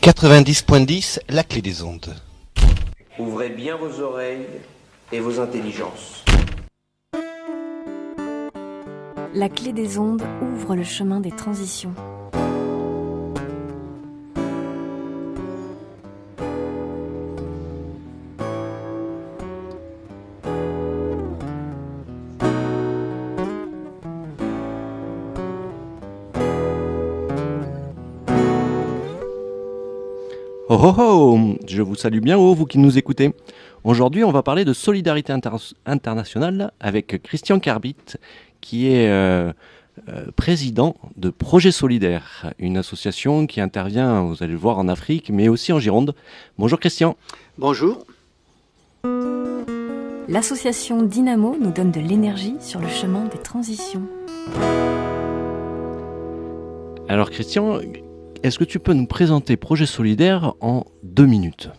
90.10, la clé des ondes. Ouvrez bien vos oreilles et vos intelligences. La clé des ondes ouvre le chemin des transitions. Oh oh oh, je vous salue bien haut, vous qui nous écoutez. Aujourd'hui, on va parler de solidarité internationale avec Christian Carbit, qui est président de Projet Solidaire, une association qui intervient, vous allez le voir, en Afrique, mais aussi en Gironde. Bonjour Christian. Bonjour. L'association Dynamo nous donne de l'énergie sur le chemin des transitions. Alors Christian, est-ce que tu peux nous présenter Projet Solidaire en 2 minutes ?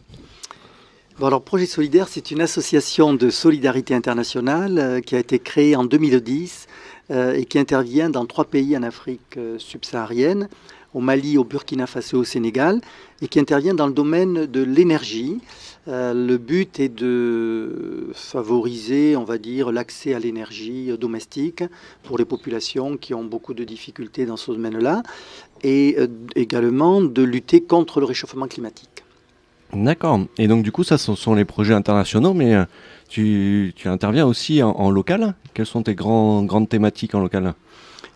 Bon, alors Projet Solidaire, c'est une association de solidarité internationale qui a été créée en 2010 et qui intervient dans 3 pays en Afrique subsaharienne, au Mali, au Burkina Faso, au Sénégal, et qui intervient dans le domaine de l'énergie. Le but est de favoriser, on va dire, l'accès à l'énergie domestique pour les populations qui ont beaucoup de difficultés dans ce domaine-là, et également de lutter contre le réchauffement climatique. D'accord. Et donc du coup, ça ce sont les projets internationaux, mais tu interviens aussi en local. Quelles sont tes grandes thématiques en local ?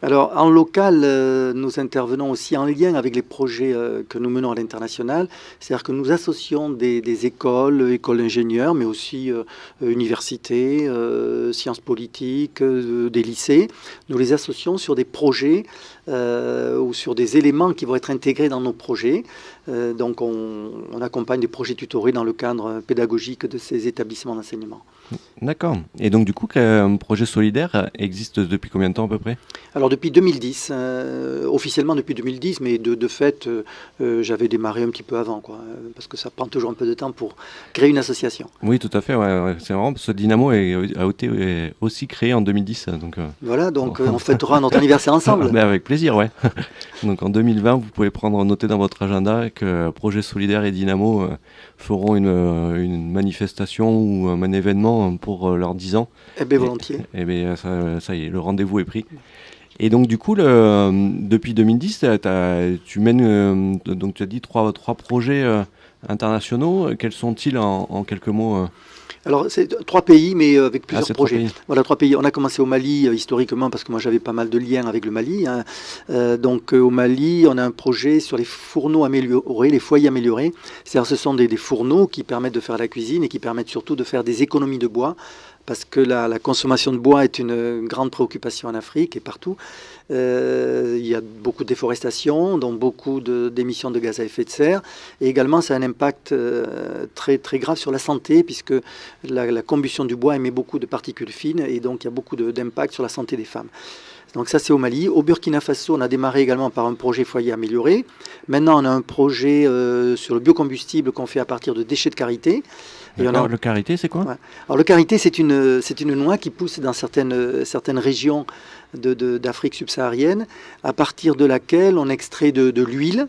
Alors, en local, nous intervenons aussi en lien avec les projets que nous menons à l'international. C'est-à-dire que nous associons des écoles d'ingénieurs, mais aussi universités, sciences politiques, des lycées. Nous les associons sur des projets ou sur des éléments qui vont être intégrés dans nos projets. Donc, on accompagne des projets tutorés dans le cadre pédagogique de ces établissements d'enseignement. D'accord. Et donc, du coup, un projet solidaire existe depuis combien de temps à peu près ? Alors depuis 2010, officiellement depuis 2010, mais de fait, j'avais démarré un petit peu avant, parce que ça prend toujours un peu de temps pour créer une association. Oui, tout à fait. Ouais. C'est marrant parce que Dynamo a été aussi créé en 2010. Voilà, donc on fêtera notre anniversaire ensemble. Mais avec plaisir, ouais. Donc en 2020, vous pouvez noter dans votre agenda que Projet Solidaire et Dynamo feront une manifestation ou un événement pour leurs 10 ans. Eh bien, volontiers. Et bien, ça y est, le rendez-vous est pris. Et donc, du coup, depuis 2010, tu mènes, donc tu as dit, trois projets internationaux. Quels sont-ils en quelques mots Alors, c'est 3 pays, mais avec plusieurs projets. 3 pays. Voilà, 3 pays. On a commencé au Mali, historiquement, parce que moi, j'avais pas mal de liens avec le Mali. Donc, au Mali, on a un projet sur les fourneaux améliorés, les foyers améliorés. C'est-à-dire, ce sont des fourneaux qui permettent de faire la cuisine et qui permettent surtout de faire des économies de bois, parce que la consommation de bois est une grande préoccupation en Afrique et partout. Il y a beaucoup de déforestation, donc beaucoup d'émissions de gaz à effet de serre. Et également, ça a un impact très, très grave sur la santé, puisque la combustion du bois émet beaucoup de particules fines, et donc il y a beaucoup d'impact sur la santé des femmes. Donc ça, c'est au Mali. Au Burkina Faso, on a démarré également par un projet foyer amélioré. Maintenant, on a un projet sur le biocombustible qu'on fait à partir de déchets de karité. Le karité, c'est quoi ? Ouais. Alors le karité, c'est une noix qui pousse dans certaines régions d'Afrique subsaharienne, à partir de laquelle on extrait de l'huile.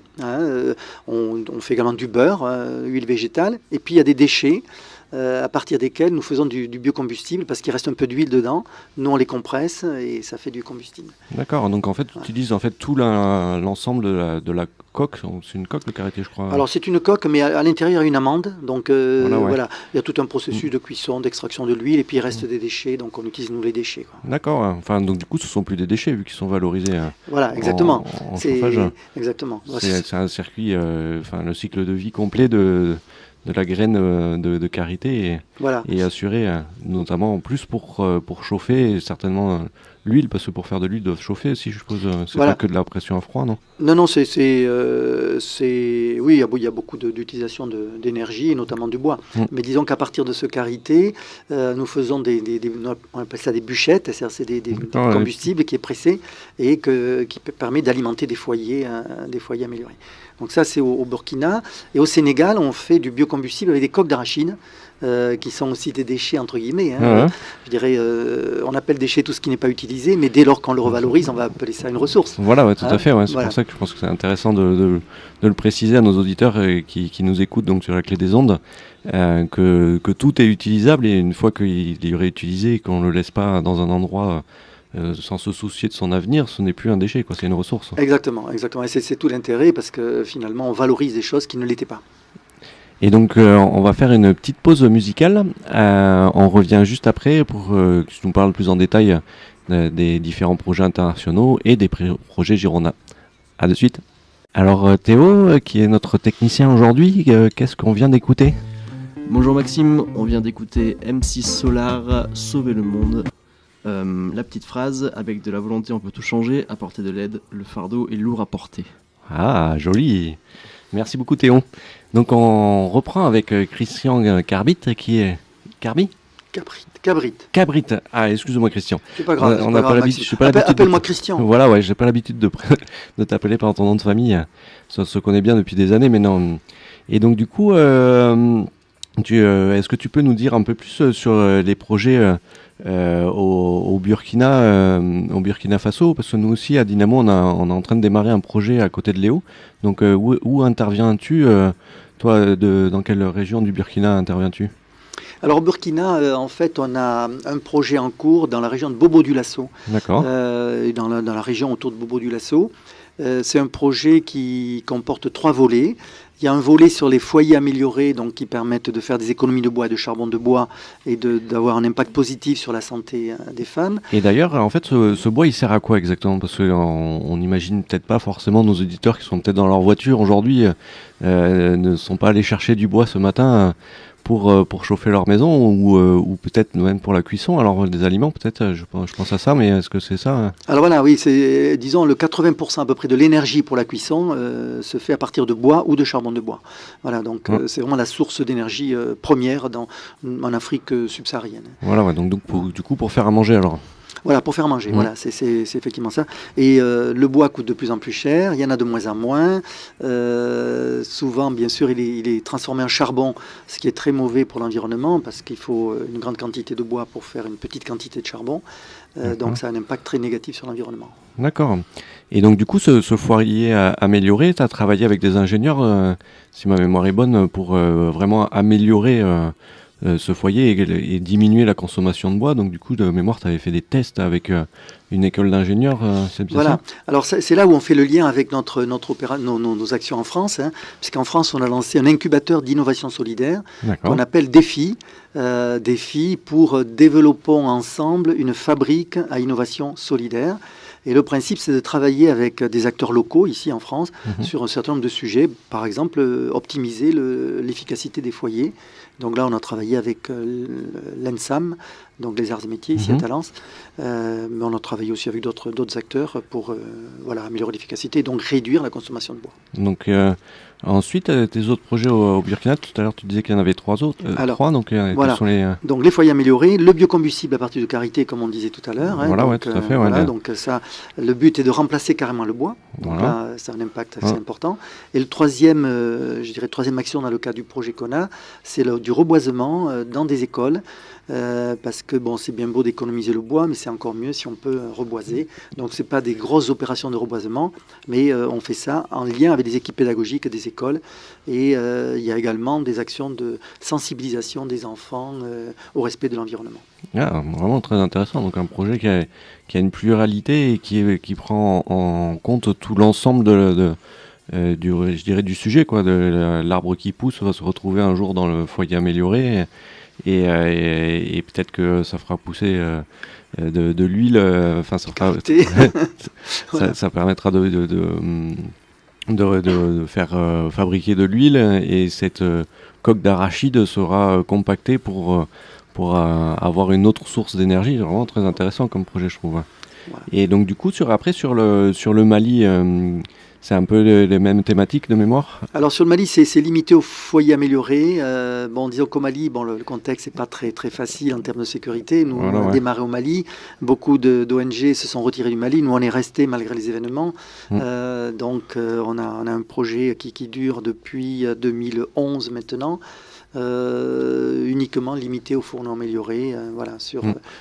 On fait également du beurre, huile végétale. Et puis il y a des déchets à partir desquels nous faisons du biocombustible, parce qu'il reste un peu d'huile dedans. Nous, on les compresse et ça fait du combustible. D'accord, donc en fait, tu utilises tout l'ensemble de la coque. C'est une coque, le karité, je crois. Alors, c'est une coque, mais à l'intérieur, il y a une amande. Donc, voilà. Il y a tout un processus de cuisson, d'extraction de l'huile, et puis il reste des déchets. Donc, on utilise, nous, les déchets. D'accord, enfin, donc du coup, ce ne sont plus des déchets, vu qu'ils sont valorisés voilà, exactement. en chauffage. Exactement. C'est un circuit, le cycle de vie complet de la graine de karité et assuré notamment en plus pour chauffer et certainement l'huile, parce que pour faire de l'huile, ils doivent chauffer, si je suppose. C'est pas que de la pression à froid, non ? Non, oui, il y a beaucoup d'utilisation d'énergie, et notamment du bois. Mais disons qu'à partir de ce karité, nous faisons on appelle ça des bûchettes, c'est des combustibles qui est pressé et qui permet d'alimenter des foyers améliorés. Donc ça, c'est au Burkina. Et au Sénégal, on fait du biocombustible avec des coques d'arachide. qui sont aussi des déchets entre guillemets. Ouais. Je dirais, on appelle déchet tout ce qui n'est pas utilisé, mais dès lors qu'on le revalorise, on va appeler ça une ressource. Voilà, ouais, tout à fait. Ouais. C'est Voilà. pour ça que je pense que c'est intéressant de le préciser à nos auditeurs qui nous écoutent donc sur la clé des ondes, que tout est utilisable et une fois qu'il est réutilisé et qu'on ne le laisse pas dans un endroit sans se soucier de son avenir, ce n'est plus un déchet, quoi, c'est une ressource. Exactement, exactement. Et c'est tout l'intérêt parce que finalement, on valorise des choses qui ne l'étaient pas. Et donc on va faire une petite pause musicale. On revient juste après pour que tu nous parles plus en détail des différents projets internationaux et des projets girondins. À de suite. Alors Théo, qui est notre technicien aujourd'hui, qu'est-ce qu'on vient d'écouter ? Bonjour Maxime, on vient d'écouter M6 Solar, Sauver le monde. La petite phrase, avec de la volonté on peut tout changer, apporter de l'aide, le fardeau est lourd à porter. Ah, joli. Merci beaucoup Théo. Donc on reprend avec Christian Carbit qui est... Carbit ? Cabrit. Ah, excuse-moi Christian. C'est pas grave. On n'a pas l'habitude. Appelle-moi Christian. Voilà, ouais, j'ai pas l'habitude de t'appeler par ton nom de famille. Ça se connaît bien depuis des années, mais non. Et donc du coup, est-ce que tu peux nous dire un peu plus sur les projets au Burkina Faso, parce que nous aussi à Dynamo on est en train de démarrer un projet à côté de Léo. Donc où interviens-tu toi, dans quelle région du Burkina interviens-tu ? Alors au Burkina, en fait, on a un projet en cours dans la région de Bobo-Dioulasso. D'accord. Dans la région autour de Bobo-Dioulasso. C'est un projet qui comporte 3 volets. Il y a un volet sur les foyers améliorés, donc qui permettent de faire des économies de bois et de charbon de bois et d'avoir un impact positif sur la santé des femmes. Et d'ailleurs, en fait, ce bois, il sert à quoi exactement ? Parce qu'on n'imagine peut-être pas forcément nos auditeurs qui sont peut-être dans leur voiture aujourd'hui, ne sont pas allés chercher du bois ce matin pour chauffer leur maison ou peut-être même pour la cuisson. Alors des aliments peut-être, je pense à ça, mais est-ce que c'est ça ? Alors voilà, oui, c'est disons le 80% à peu près de l'énergie pour la cuisson se fait à partir de bois ou de charbon de bois. Voilà, donc c'est vraiment la source d'énergie première en Afrique subsaharienne. Voilà, ouais, donc du coup pour faire à manger alors. Voilà, pour faire manger, voilà, c'est effectivement ça. Et le bois coûte de plus en plus cher, il y en a de moins en moins. Souvent, bien sûr, il est transformé en charbon, ce qui est très mauvais pour l'environnement, parce qu'il faut une grande quantité de bois pour faire une petite quantité de charbon. Donc ça a un impact très négatif sur l'environnement. D'accord. Et donc du coup, ce foyer amélioré, tu as travaillé avec des ingénieurs, si ma mémoire est bonne, pour vraiment améliorer ce foyer et diminuer la consommation de bois. Donc du coup, de mémoire, tu avais fait des tests avec une école d'ingénieurs, c'est bien voilà. ça ? Alors c'est là où on fait le lien avec nos actions en France, puisqu'en France, on a lancé un incubateur d'innovation solidaire qu'on appelle DEFI. DEFI pour Développons ensemble une fabrique à innovation solidaire. Et le principe, c'est de travailler avec des acteurs locaux, ici en France, sur un certain nombre de sujets. Par exemple, optimiser l'efficacité des foyers. Donc là, on a travaillé avec l'ENSAM, donc les arts et métiers, ici à Talence. Mais on a travaillé aussi avec d'autres acteurs pour améliorer l'efficacité et donc réduire la consommation de bois. Donc ensuite, tes autres projets au Burkina, tout à l'heure tu disais qu'il y en avait 3 autres. Donc voilà. quels sont les... Donc les foyers améliorés, le biocombustible à partir de karité, comme on disait tout à l'heure. Voilà, donc, tout à fait. Donc ça, le but est de remplacer carrément le bois. Donc là, ça a un impact assez important. Et le troisième action dans le cadre du projet qu'on a, c'est du reboisement dans des écoles. Parce que c'est bien beau d'économiser le bois, mais c'est encore mieux si on peut reboiser. Donc c'est pas des grosses opérations de reboisement, mais on fait ça en lien avec des équipes pédagogiques des écoles. Et il y a également des actions de sensibilisation des enfants au respect de l'environnement. Ah, vraiment très intéressant. Donc un projet qui a une pluralité et qui prend en compte tout l'ensemble du sujet, quoi. L'arbre qui pousse va se retrouver un jour dans le foyer amélioré. Et peut-être que ça fera pousser de l'huile, ça permettra de faire fabriquer de l'huile et cette coque d'arachide sera compactée pour avoir une autre source d'énergie. C'est vraiment très intéressant comme projet, je trouve. Voilà. Et donc du coup, sur le Mali, c'est un peu les mêmes thématiques de mémoire? Alors sur le Mali, c'est limité aux foyers améliorés. Disons qu'au Mali, le contexte n'est pas très, très facile en termes de sécurité. Nous, on a démarré au Mali. Beaucoup d'ONG se sont retirés du Mali. Nous, on est restés malgré les événements. Donc on a un projet qui dure depuis 2011 maintenant. Uniquement limité aux fourneaux améliorés,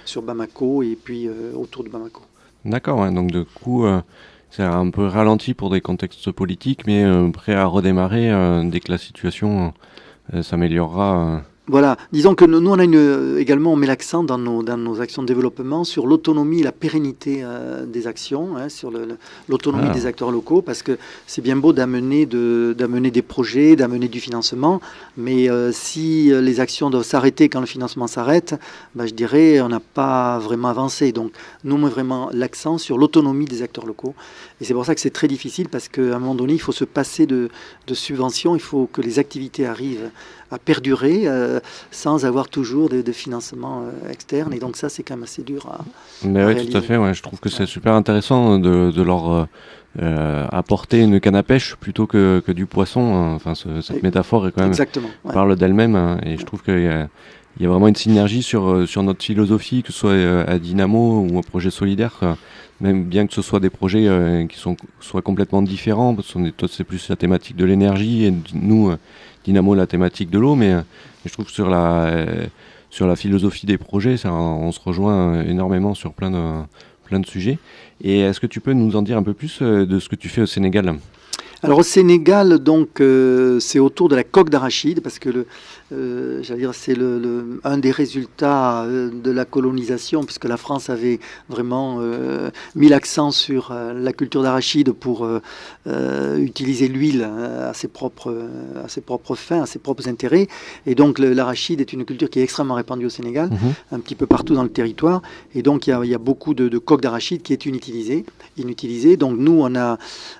sur Bamako et puis autour de Bamako. D'accord, ouais, donc du coup, c'est un peu ralenti pour des contextes politiques, mais prêt à redémarrer dès que la situation s'améliorera. Voilà, disons que nous également on met l'accent dans nos actions de développement sur l'autonomie et la pérennité des actions, sur l'autonomie des acteurs locaux, parce que c'est bien beau d'amener des projets, d'amener du financement, mais si les actions doivent s'arrêter quand le financement s'arrête, je dirais on n'a pas vraiment avancé. Donc nous on met vraiment l'accent sur l'autonomie des acteurs locaux, et c'est pour ça que c'est très difficile, parce qu'à un moment donné il faut se passer de subventions, il faut que les activités arrivent à perdurer sans avoir toujours de financement externe, et donc ça c'est quand même assez dur à réaliser. Tout à fait, ouais. Je trouve que c'est super intéressant de leur apporter une canne à pêche plutôt que du poisson. Cette métaphore est quand même parle d'elle-même, et je trouve qu'il y a vraiment une synergie sur notre philosophie, que ce soit à Dynamo ou à Projet Solidaire, même bien que ce soit des projets qui soient complètement différents, parce que c'est plus la thématique de l'énergie, et nous, Dynamo, la thématique de l'eau, mais je trouve que sur la philosophie des projets, on se rejoint énormément sur plein de sujets. Et est-ce que tu peux nous en dire un peu plus de ce que tu fais au Sénégal ? Alors au Sénégal, donc, c'est autour de la coque d'arachide, parce que c'est un des résultats de la colonisation, puisque la France avait vraiment mis l'accent sur la culture d'arachide pour utiliser l'huile à ses propres fins, à ses propres intérêts. Et donc l'arachide est une culture qui est extrêmement répandue au Sénégal, un petit peu partout dans le territoire. Et donc il y a beaucoup de coques d'arachide qui est inutilisée. Donc nous,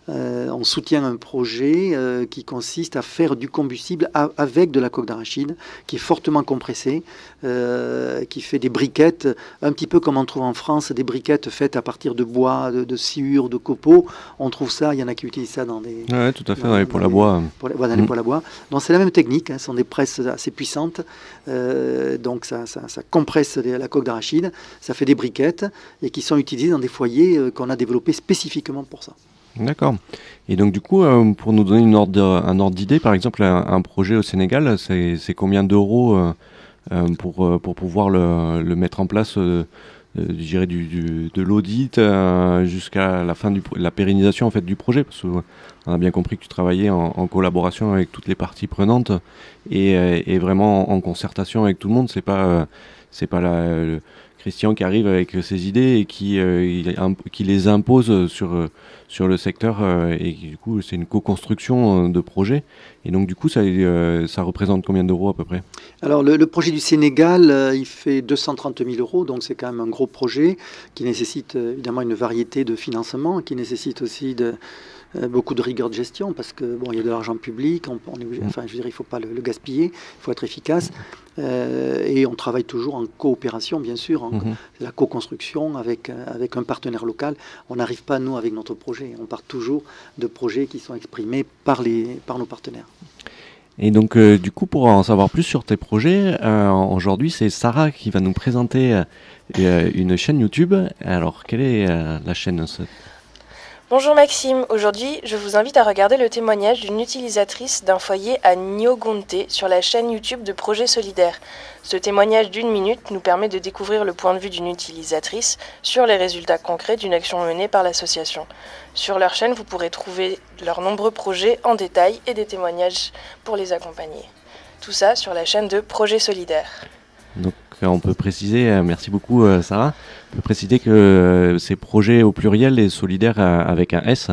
on soutient un projet qui consiste à faire du combustible avec de la coque d'arachide, qui est fortement compressée, qui fait des briquettes, un petit peu comme on trouve en France, des briquettes faites à partir de bois, de sciure, de copeaux. On trouve ça, il y en a qui utilisent ça dans des... Oui, tout à fait, dans les poêles à bois. Dans les poêles à bois. Donc c'est la même technique, ce sont des presses assez puissantes. Donc ça compresse la coque d'arachide, ça fait des briquettes, et qui sont utilisées dans des foyers qu'on a développés spécifiquement pour ça. D'accord. Et donc du coup, pour nous donner un ordre d'idée, par exemple, un projet au Sénégal, c'est combien d'euros pour pouvoir le mettre en place, je dirais de l'audit jusqu'à la fin la pérennisation en fait du projet, parce qu'on a bien compris que tu travaillais en collaboration avec toutes les parties prenantes et vraiment en concertation avec tout le monde. C'est pas Christian qui arrive avec ses idées et qui les impose sur le secteur, et du coup c'est une co-construction de projet. Et donc du coup ça représente combien d'euros à peu près ? Alors le projet du Sénégal, il fait 230 000 euros, donc c'est quand même un gros projet qui nécessite évidemment une variété de financements, qui nécessite aussi beaucoup de rigueur de gestion, parce que il y a de l'argent public, il ne faut pas le gaspiller, il faut être efficace, et on travaille toujours en coopération, bien sûr, la co-construction avec un partenaire local. On n'arrive pas nous avec notre projet, on part toujours de projets qui sont exprimés par nos partenaires. Et donc du coup, pour en savoir plus sur tes projets, aujourd'hui c'est Sarah qui va nous présenter une chaîne YouTube. Alors quelle est la chaîne ? Bonjour Maxime, aujourd'hui je vous invite à regarder le témoignage d'une utilisatrice d'un foyer à Niogonte sur la chaîne YouTube de Projet Solidaire. Ce témoignage d'1 minute nous permet de découvrir le point de vue d'une utilisatrice sur les résultats concrets d'une action menée par l'association. Sur leur chaîne, vous pourrez trouver leurs nombreux projets en détail et des témoignages pour les accompagner. Tout ça sur la chaîne de Projet Solidaire. Donc on peut préciser, merci beaucoup Sarah, on peut préciser que c'est projet au pluriel et solidaire avec un S,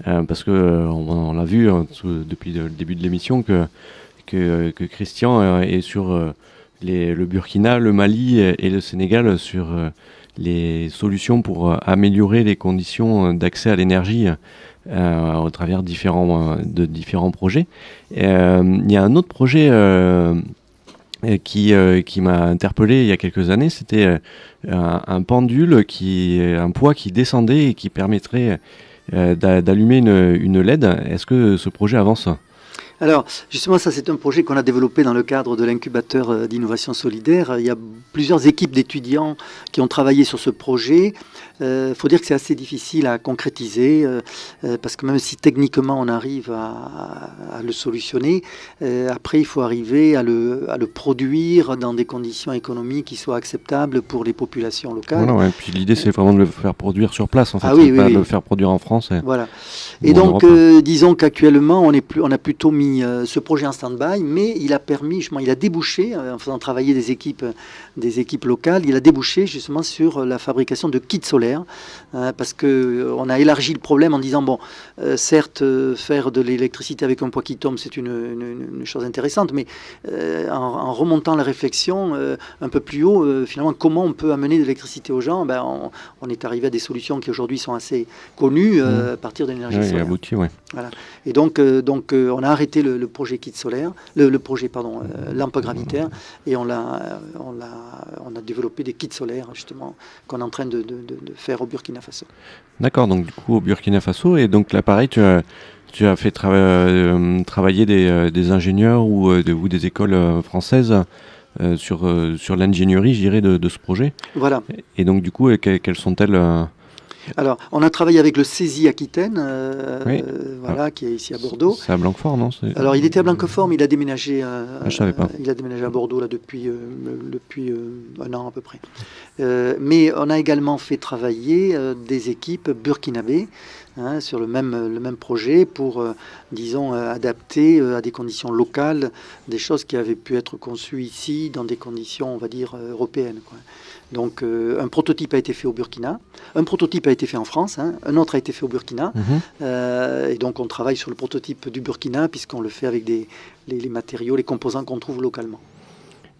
parce que on l'a vu depuis le début de l'émission que Christian est sur le Burkina, le Mali et le Sénégal sur les solutions pour améliorer les conditions d'accès à l'énergie au travers de différents projets. Il y a un autre projet qui m'a interpellé il y a quelques années, c'était un pendule un poids qui descendait et qui permettrait d'allumer une LED. Est-ce que ce projet avance ? Alors, justement, ça, c'est un projet qu'on a développé dans le cadre de l'incubateur d'innovation solidaire. Il y a plusieurs équipes d'étudiants qui ont travaillé sur ce projet. Il faut dire que c'est assez difficile à concrétiser, parce que même si techniquement on arrive à le solutionner, après, il faut arriver à le produire dans des conditions économiques qui soient acceptables pour les populations locales. Voilà, ouais. Puis l'idée, c'est vraiment de le faire produire sur place, en fait. Ah oui, pas oui. de le faire produire en France. Voilà. Et donc, disons qu'actuellement, on a plutôt mis ce projet en stand-by, mais il a permis, justement, il a débouché, en faisant travailler des équipes locales, il a débouché justement sur la fabrication de kits solaires, parce qu'on a élargi le problème en disant, bon, certes, faire de l'électricité avec un poids qui tombe, c'est une chose intéressante, mais en remontant la réflexion un peu plus haut, finalement, comment on peut amener de l'électricité aux gens, on est arrivé à des solutions qui aujourd'hui sont assez connues à partir de l'énergie solaire. Abouti, ouais. Voilà. Et donc on a arrêté le projet kit solaire, le projet lampe gravitaire, et on a développé des kits solaires justement qu'on est en train de faire au Burkina Faso. D'accord, donc du coup au Burkina Faso, et donc là pareil, tu as fait travailler des ingénieurs ou des écoles françaises sur l'ingénierie, je dirais, de ce projet. Voilà. Et donc du coup, quelles sont-elles Alors, on a travaillé avec le CESI Aquitaine, qui est ici à Bordeaux. C'est à Blanquefort, non ? Alors, il était à Blanquefort, mais il a déménagé. Je savais pas. Il a déménagé à Bordeaux là depuis un an à peu près. Mais on a également fait travailler des équipes burkinabées sur le même projet pour, adapter à des conditions locales des choses qui avaient pu être conçues ici dans des conditions, on va dire, européennes, quoi. Donc un prototype a été fait au Burkina, un prototype a été fait en France, un autre a été fait au Burkina, et donc on travaille sur le prototype du Burkina puisqu'on le fait avec les matériaux, les composants qu'on trouve localement.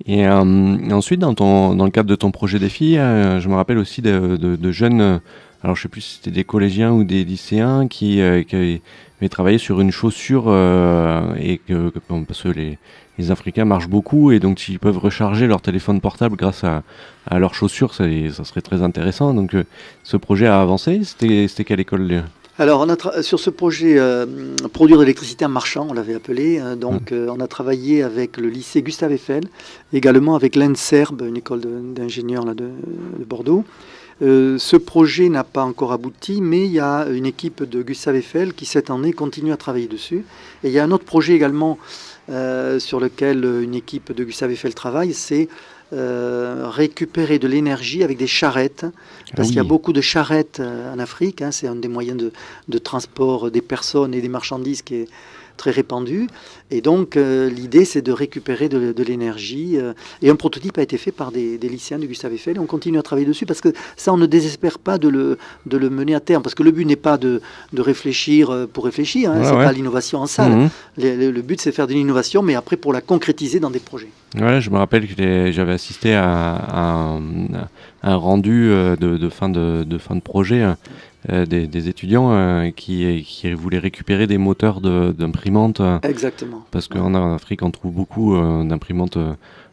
Et ensuite, dans le cadre de ton projet défi, je me rappelle aussi de jeunes, alors je sais plus si c'était des collégiens ou des lycéens qui avaient travaillé sur une chaussure parce que les Africains marchent beaucoup, et donc s'ils peuvent recharger leur téléphone portable grâce à leurs chaussures, ça serait très intéressant. Donc ce projet a avancé. C'était quelle école ? Alors, sur ce projet produire de l'électricité en marchant, on l'avait appelé. On a travaillé avec le lycée Gustave Eiffel, également avec l'ENSERB, une école d'ingénieurs de Bordeaux. Ce projet n'a pas encore abouti, mais il y a une équipe de Gustave Eiffel qui, cette année, continue à travailler dessus. Et il y a un autre projet également sur lequel une équipe de Gustave Eiffel travaille, c'est récupérer de l'énergie avec des charrettes, parce qu'il y a beaucoup de charrettes en Afrique, c'est un des moyens de transport des personnes et des marchandises qui est très répandu, et donc l'idée c'est de récupérer de l'énergie, et un prototype a été fait par des lycéens de Gustave Eiffel, et on continue à travailler dessus, parce que ça on ne désespère pas de le mener à terme, parce que le but n'est pas de réfléchir pour réfléchir, pas l'innovation en salle, le but c'est faire de l'innovation, mais après pour la concrétiser dans des projets. Ouais, je me rappelle que j'avais assisté à un rendu de fin de projet des étudiants qui voulaient récupérer des moteurs d'imprimantes. Exactement. Parce qu'en Afrique, on trouve beaucoup d'imprimantes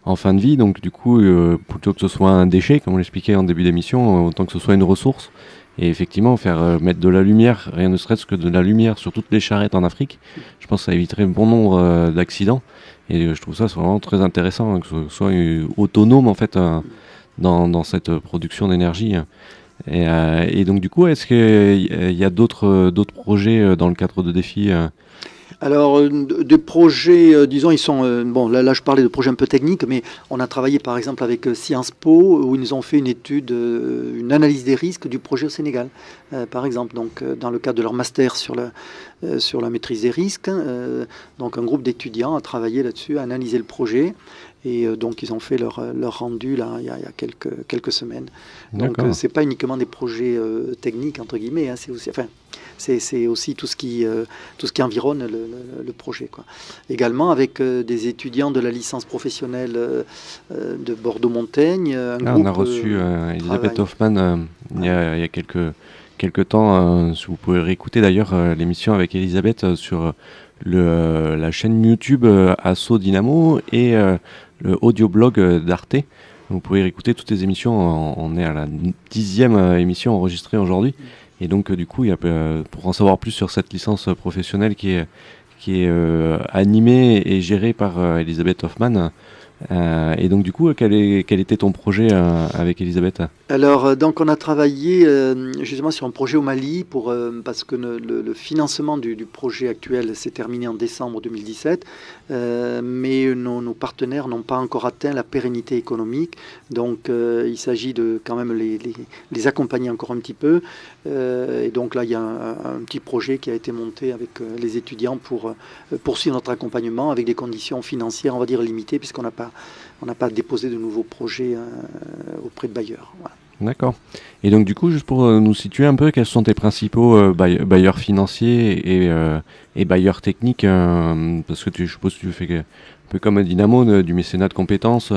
en fin de vie. Donc du coup, plutôt que ce soit un déchet, comme on l'expliquait en début d'émission, autant que ce soit une ressource. Et effectivement, faire mettre de la lumière, rien ne serait-ce que de la lumière sur toutes les charrettes en Afrique, je pense que ça éviterait bon nombre d'accidents. Et je trouve ça vraiment très intéressant, que ce soit autonome en fait dans cette production d'énergie. Et donc du coup, est-ce qu'il y a d'autres projets dans le cadre de défis Alors, des projets, disons, ils sont... là, je parlais de projets un peu techniques, mais on a travaillé, par exemple, avec Sciences Po, où ils nous ont fait une étude, une analyse des risques du projet au Sénégal, par exemple. Donc, dans le cadre de leur master sur la maîtrise des risques, donc un groupe d'étudiants a travaillé là-dessus, a analysé le projet, et donc ils ont fait leur rendu, là, il y a quelques semaines. Donc, c'est pas uniquement des projets techniques, entre guillemets, c'est aussi... C'est aussi tout ce qui environne le projet, quoi. Également avec des étudiants de la licence professionnelle de Bordeaux-Montaigne. On a reçu Elisabeth Hoffman il y a quelques temps. Si vous pouvez réécouter d'ailleurs l'émission avec Elisabeth sur la chaîne YouTube Asso Dynamo et le audioblog d'Arte. Vous pouvez réécouter toutes les émissions. On est à la 10e émission enregistrée aujourd'hui. Et donc du coup, pour en savoir plus sur cette licence professionnelle qui est animée et gérée par Elisabeth Hoffmann. Et donc du coup, quel était ton projet avec Elisabeth ? Alors, donc on a travaillé justement sur un projet au Mali parce que le financement du projet actuel s'est terminé en décembre 2017, mais nos partenaires n'ont pas encore atteint la pérennité économique. Donc il s'agit de quand même les accompagner encore un petit peu. Et donc là, il y a un petit projet qui a été monté avec les étudiants pour poursuivre notre accompagnement avec des conditions financières, on va dire, limitées, puisqu'on n'a pas déposé de nouveaux projets auprès de bailleurs. Voilà. D'accord. Et donc du coup, juste pour nous situer un peu, quels sont tes principaux bailleurs financiers et bailleurs techniques parce que je suppose que tu fais un peu comme Dynamo, du mécénat de compétences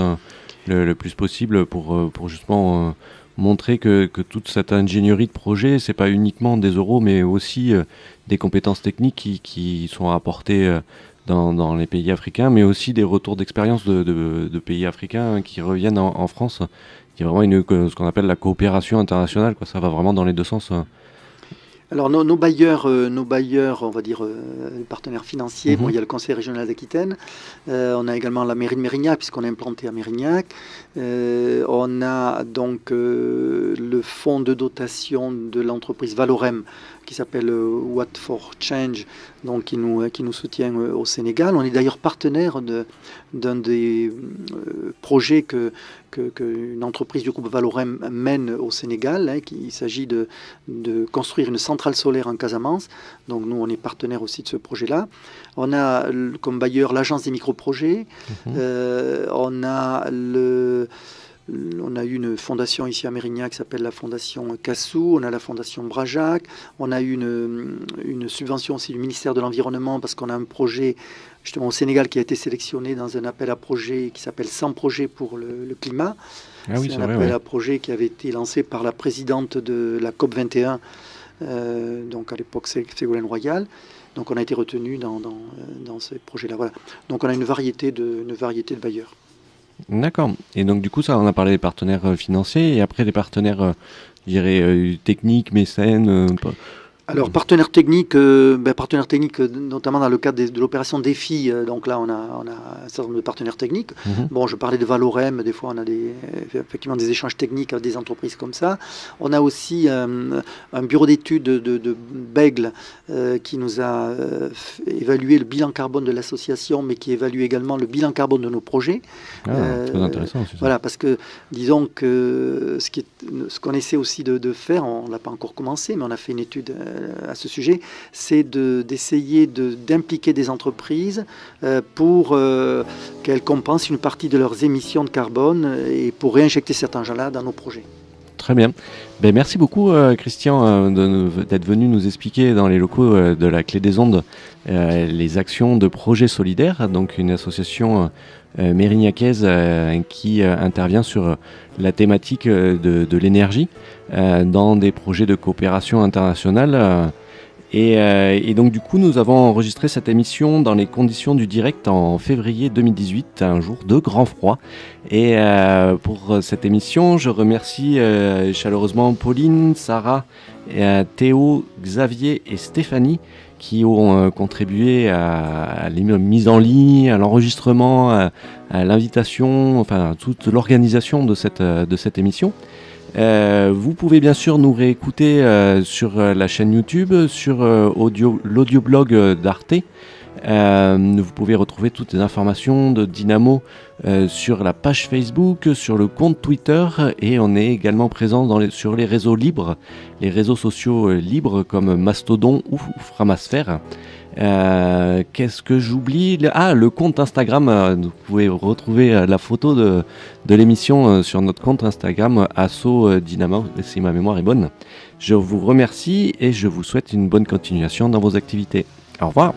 le plus possible pour justement montrer que toute cette ingénierie de projet, c'est pas uniquement des euros, mais aussi des compétences techniques qui sont apportées dans les pays africains, mais aussi des retours d'expérience de pays africains qui reviennent en France. Il y a vraiment ce qu'on appelle la coopération internationale, quoi. Ça va vraiment dans les deux sens. Alors nos bailleurs, on va dire les partenaires financiers, bon, il y a le Conseil régional d'Aquitaine, on a également la mairie de Mérignac, puisqu'on est implanté à Mérignac, on a donc le fonds de dotation de l'entreprise Valorem, qui s'appelle What for Change, donc qui nous soutient au Sénégal. On est d'ailleurs partenaire d'un des projets qu'une entreprise du groupe Valorem mène au Sénégal. Il s'agit de construire une centrale solaire en Casamance. Donc nous, on est partenaire aussi de ce projet-là. On a comme bailleur l'agence des microprojets. On a eu une fondation ici à Mérignac qui s'appelle la fondation Cassou, on a la fondation Brajac, on a eu une subvention aussi du ministère de l'Environnement parce qu'on a un projet justement au Sénégal qui a été sélectionné dans un appel à projet qui s'appelle 100 projets pour le climat. Ah oui, c'est un appel à projet qui avait été lancé par la présidente de la COP 21, donc à l'époque Ségolène Royal. Donc on a été retenu dans ce projet-là. Voilà. Donc on a une variété de bailleurs. D'accord. Et donc du coup, ça, on a parlé des partenaires financiers et après des partenaires, je dirais, techniques, mécènes. Alors partenaires techniques, notamment dans le cadre de l'opération Défi. Donc là, on a un certain nombre de partenaires techniques. Bon, je parlais de Valorem. Des fois, on a effectivement des échanges techniques avec des entreprises comme ça. On a aussi un bureau d'études de Bègle qui nous a évalué le bilan carbone de l'association, mais qui évalue également le bilan carbone de nos projets. Très intéressant aussi. Voilà, parce que disons que ce qu'on essaie aussi de faire, on ne l'a pas encore commencé, mais on a fait une étude à ce sujet, c'est d'essayer d'impliquer des entreprises pour qu'elles compensent une partie de leurs émissions de carbone et pour réinjecter cet argent-là dans nos projets. Très bien. Ben, merci beaucoup Christian d'être venu nous expliquer dans les locaux de la Clé des Ondes les actions de Projet Solidaire, donc une association mérignacaise qui intervient sur la thématique de l'énergie dans des projets de coopération internationale. Et donc du coup, nous avons enregistré cette émission dans les conditions du direct en février 2018, un jour de grand froid. Et pour cette émission, je remercie chaleureusement Pauline, Sarah, Théo, Xavier et Stéphanie qui ont contribué à la mise en ligne, à l'enregistrement, à l'invitation, enfin à toute l'organisation de cette émission. Vous pouvez bien sûr nous réécouter sur la chaîne YouTube, sur l'audioblog d'Arte. Vous pouvez retrouver toutes les informations de Dynamo sur la page Facebook, sur le compte Twitter, et on est également présent sur les réseaux libres, les réseaux sociaux libres comme Mastodon ou Framasphère. Qu'est-ce que j'oublie ? Le compte Instagram, vous pouvez retrouver la photo de l'émission sur notre compte Instagram Asso Dynamo, si ma mémoire est bonne. Je vous remercie et je vous souhaite une bonne continuation dans vos activités. Au revoir.